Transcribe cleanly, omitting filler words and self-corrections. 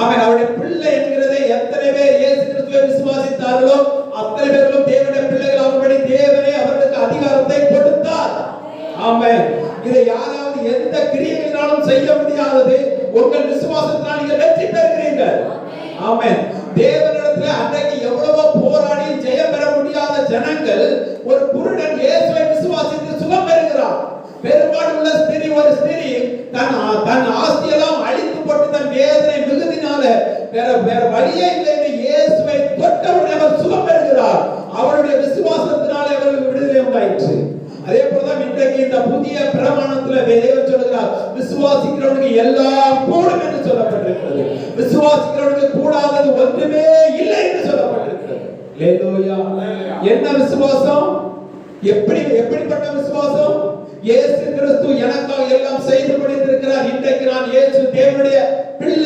ஆமென். அவருடைய பிள்ளை என்கிறதை எத்தனை பேர் இயேசு கிறிஸ்துவை விசுவாசித்தார்களோ அத்தனை பேர்களும் தேவனுடைய பிள்ளைகள் ஆகும்படி தேவனே அவர்களுக்கு அதிகாரத்தை கொடுத்தார். ஆமென். இதை யாராவது எந்த கிரியையினாலும் செய்ய முடியாதது. உங்கள் விசுவாசத்தினால் நீங்கள் வெற்றி பெறுகிறீர்கள். ஆமென். தேவனிடத்தில் அன்றைக்கு எவ்வளவோ போராடி ஜெயம் பெற முடியாத ஜனங்கள் ஒரு குருடன் இயேசுவை விசுவாசித்து சுகம் பெறுகிறார். பெரும்பாடுள்ள ஸ்திரீ, ஒரு ஸ்திரீ தன் ஆஸ்தியெல்லாம் அழித்து போட்டு தன் வேதனை மிகுதினால வேற வழியே இல்லை என்று இயேசுவை தொட்டவுடனே அவர் சுகம் பெறுகிறார். அவருடைய விசுவாசத்தினாலே அவருக்கு விடுதலை உண்டாயிற்று. அதே போலதான் இன்றைக்கு இந்த புதிய பிரமாணத்துல தேவன் சொல்கிறார், விசுவாசிக்கிறவனுக்கு எல்லாம் கூடும் என்று சொல்லப்பட்டிருக்கிறது. விசுவாசிக்கிறவனுக்கு கூடாதது ஒன்றுமே இல்லை என்று சொல்லப்பட்டிருக்கிறது. அல்லேலூயா. என்ன விசுவாசம்? எப்படிப்பட்ட விசுவாசம்? இயேசு கிறிஸ்து எனக்காக எல்லாம் செய்து முடித்திருக்கிறார். இன்றைக்கு நான் இயேசு தேவனுடைய பிள்ளை